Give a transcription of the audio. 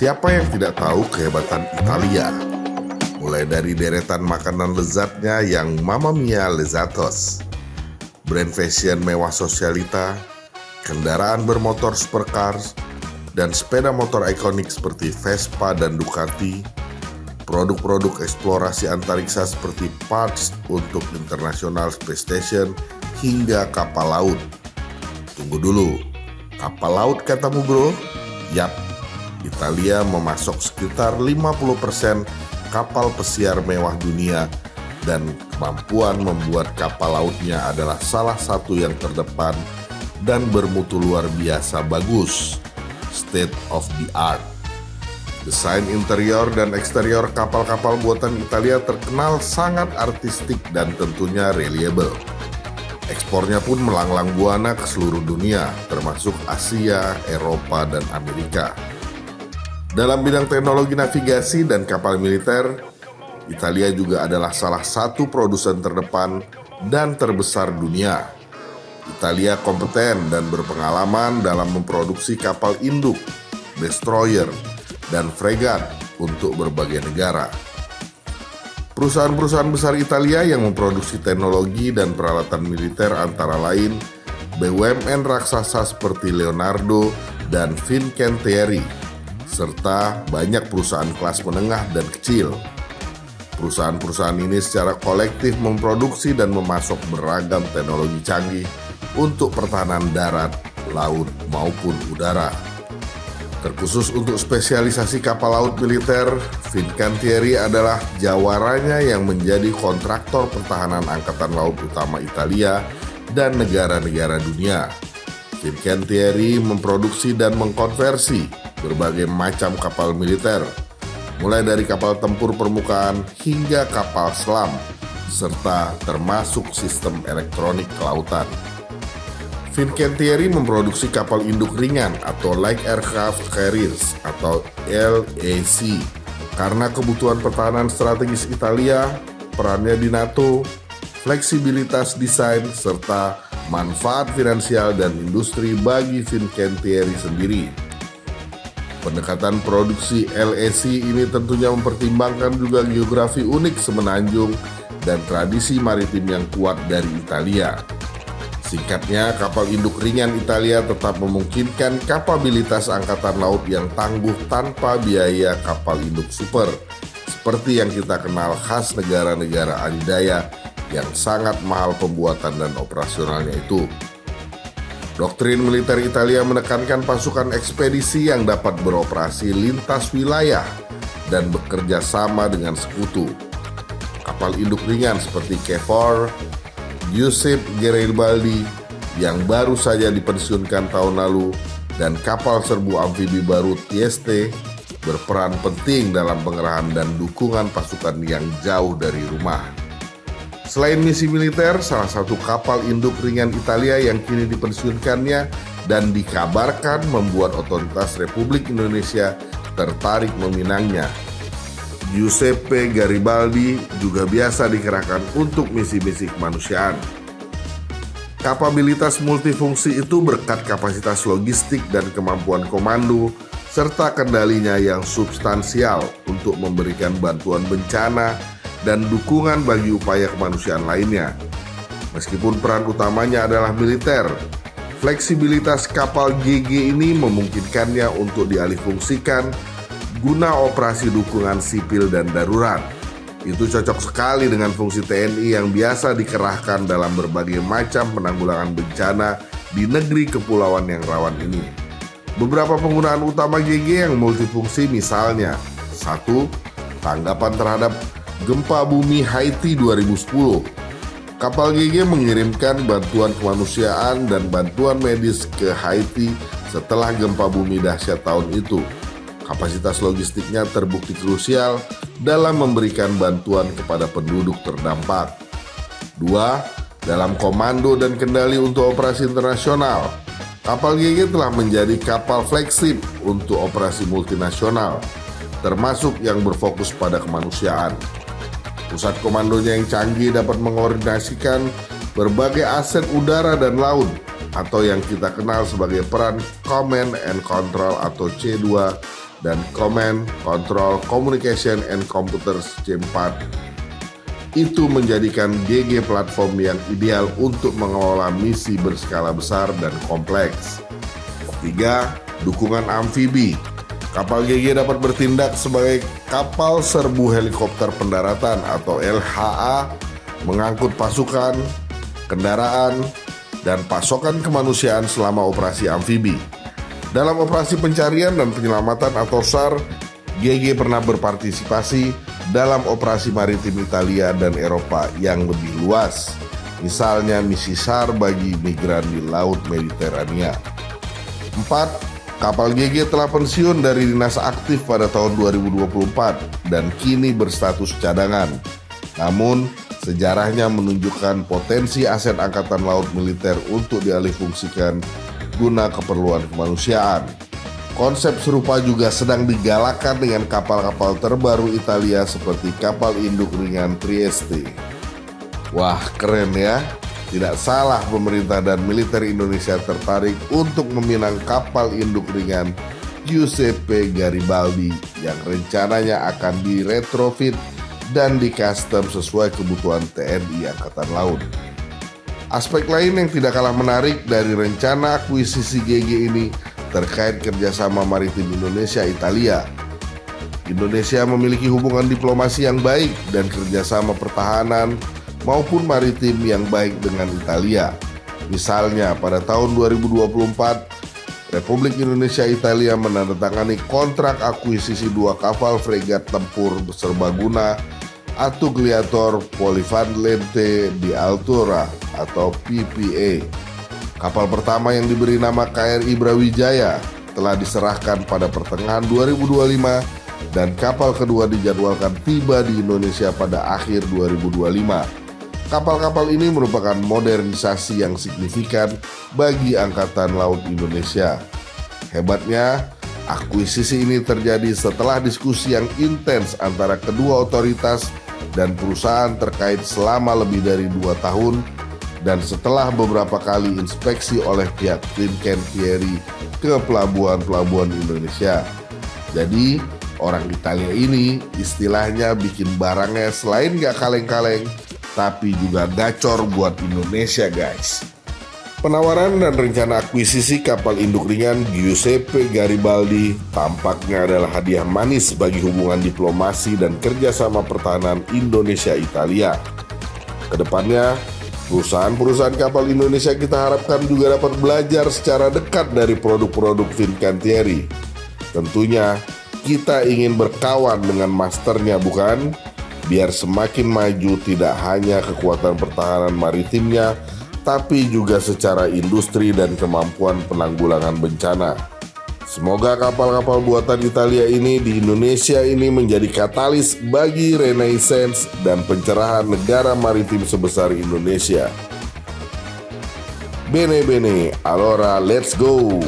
Siapa yang tidak tahu kehebatan Italia? Mulai dari deretan makanan lezatnya yang Mamma Mia Lezatos, brand fashion mewah Socialita, kendaraan bermotor supercars, dan sepeda motor ikonik seperti Vespa dan Ducati, produk-produk eksplorasi antariksa seperti parts untuk International Space Station hingga kapal laut. Tunggu dulu, kapal laut katamu bro? Yap, Italia memasok sekitar 50% kapal pesiar mewah dunia dan kemampuan membuat kapal lautnya adalah salah satu yang terdepan dan bermutu luar biasa bagus, state of the art. Desain interior dan eksterior kapal-kapal buatan Italia terkenal sangat artistik dan tentunya reliable. Ekspornya pun melanglang buana ke seluruh dunia, termasuk Asia, Eropa, dan Amerika. Dalam bidang teknologi navigasi dan kapal militer, Italia juga adalah salah satu produsen terdepan dan terbesar dunia. Italia kompeten dan berpengalaman dalam memproduksi kapal induk, destroyer, dan fregat untuk berbagai negara. Perusahaan-perusahaan besar Italia yang memproduksi teknologi dan peralatan militer antara lain BUMN raksasa seperti Leonardo dan Fincantieri, serta banyak perusahaan kelas menengah dan kecil. Perusahaan-perusahaan ini secara kolektif memproduksi dan memasok beragam teknologi canggih untuk pertahanan darat, laut, maupun udara. Terkhusus untuk spesialisasi kapal laut militer, Fincantieri adalah jawaranya yang menjadi kontraktor pertahanan angkatan laut utama Italia dan negara-negara dunia. Fincantieri memproduksi dan mengkonversi berbagai macam kapal militer, mulai dari kapal tempur permukaan hingga kapal selam, serta termasuk sistem elektronik kelautan. Fincantieri memproduksi kapal induk ringan atau Light Aircraft Carriers atau LAC karena kebutuhan pertahanan strategis Italia, perannya di NATO, fleksibilitas desain, serta manfaat finansial dan industri bagi Fincantieri sendiri. Pendekatan produksi LAC ini tentunya mempertimbangkan juga geografi unik semenanjung dan tradisi maritim yang kuat dari Italia. Singkatnya, kapal induk ringan Italia tetap memungkinkan kapabilitas angkatan laut yang tangguh tanpa biaya kapal induk super, seperti yang kita kenal khas negara-negara adidaya yang sangat mahal pembuatan dan operasionalnya itu. Doktrin militer Italia menekankan pasukan ekspedisi yang dapat beroperasi lintas wilayah dan bekerja sama dengan sekutu. Kapal induk ringan seperti KFOR, Giuseppe Garibaldi yang baru saja dipensiunkan tahun lalu, dan kapal serbu amfibi baru Tieste berperan penting dalam pengerahan dan dukungan pasukan yang jauh dari rumah. Selain misi militer, salah satu kapal induk ringan Italia yang kini dipensiunkannya dan dikabarkan membuat otoritas Republik Indonesia tertarik meminangnya. Giuseppe Garibaldi juga biasa dikerahkan untuk misi-misi kemanusiaan. Kapabilitas multifungsi itu berkat kapasitas logistik dan kemampuan komando, serta kendalinya yang substansial untuk memberikan bantuan bencana dan dukungan bagi upaya kemanusiaan lainnya. Meskipun peran utamanya adalah militer, fleksibilitas kapal GG ini memungkinkannya untuk dialihfungsikan guna operasi dukungan sipil dan darurat. Itu cocok sekali dengan fungsi TNI yang biasa dikerahkan dalam berbagai macam penanggulangan bencana di negeri kepulauan yang rawan ini. Beberapa penggunaan utama GG yang multifungsi misalnya: 1. Tanggapan terhadap gempa bumi Haiti 2010. Kapal GG mengirimkan bantuan kemanusiaan dan bantuan medis ke Haiti setelah gempa bumi dahsyat tahun itu. Kapasitas logistiknya terbukti krusial dalam memberikan bantuan kepada penduduk terdampak. 2. Dalam komando dan kendali untuk operasi internasional, kapal GG telah menjadi kapal flagship untuk operasi multinasional, termasuk yang berfokus pada kemanusiaan. Pusat komandonya yang canggih dapat mengoordinasikan berbagai aset udara dan laut, atau yang kita kenal sebagai peran Command and Control atau C2 dan Command, Control, Communication, and Computers C4. Itu menjadikan GG platform yang ideal untuk mengelola misi berskala besar dan kompleks. 3. Dukungan amfibi. Kapal GG dapat bertindak sebagai kapal serbu helikopter pendaratan atau LHA, mengangkut pasukan, kendaraan, dan pasokan kemanusiaan selama operasi amfibi. Dalam operasi pencarian dan penyelamatan atau SAR, GG pernah berpartisipasi dalam operasi maritim Italia dan Eropa yang lebih luas, misalnya misi SAR bagi migran di Laut Mediterania. 4. Kapal GG telah pensiun dari dinas aktif pada tahun 2024 dan kini berstatus cadangan. Namun, sejarahnya menunjukkan potensi aset Angkatan Laut Militer untuk dialihfungsikan guna keperluan kemanusiaan. Konsep serupa juga sedang digalakan dengan kapal-kapal terbaru Italia seperti kapal induk ringan Trieste. Wah, keren ya. Tidak salah pemerintah dan militer Indonesia tertarik untuk meminang kapal induk ringan Giuseppe Garibaldi yang rencananya akan diretrofit dan di-custom sesuai kebutuhan TNI Angkatan Laut. Aspek lain yang tidak kalah menarik dari rencana akuisisi GG ini terkait kerjasama maritim Indonesia-Italia. Indonesia memiliki hubungan diplomasi yang baik dan kerjasama pertahanan maupun maritim yang baik dengan Italia. Misalnya pada tahun 2024, Republik Indonesia Italia menandatangani kontrak akuisisi 2 kapal fregat tempur serbaguna Attugliator Polivalente di Altura atau PPA. Kapal pertama yang diberi nama KRI Brawijaya telah diserahkan pada pertengahan 2025 dan kapal kedua dijadwalkan tiba di Indonesia pada akhir 2025. Kapal-kapal ini merupakan modernisasi yang signifikan bagi Angkatan Laut Indonesia. Hebatnya, akuisisi ini terjadi setelah diskusi yang intens antara kedua otoritas dan perusahaan terkait selama lebih dari 2 tahun dan setelah beberapa kali inspeksi oleh pihak Fincantieri ke pelabuhan-pelabuhan Indonesia. Jadi, orang Italia ini istilahnya bikin barangnya selain gak kaleng-kaleng, tapi juga gacor buat Indonesia, guys. Penawaran dan rencana akuisisi kapal induk ringan Giuseppe Garibaldi tampaknya adalah hadiah manis bagi hubungan diplomasi dan kerjasama pertahanan Indonesia-Italia. Kedepannya, perusahaan-perusahaan kapal Indonesia kita harapkan juga dapat belajar secara dekat dari produk-produk Fincantieri. Tentunya, kita ingin berkawan dengan masternya, bukan? Biar semakin maju tidak hanya kekuatan pertahanan maritimnya, tapi juga secara industri dan kemampuan penanggulangan bencana. Semoga kapal-kapal buatan Italia ini di Indonesia ini menjadi katalis bagi renaissance dan pencerahan negara maritim sebesar Indonesia. Bene bene, allora let's go!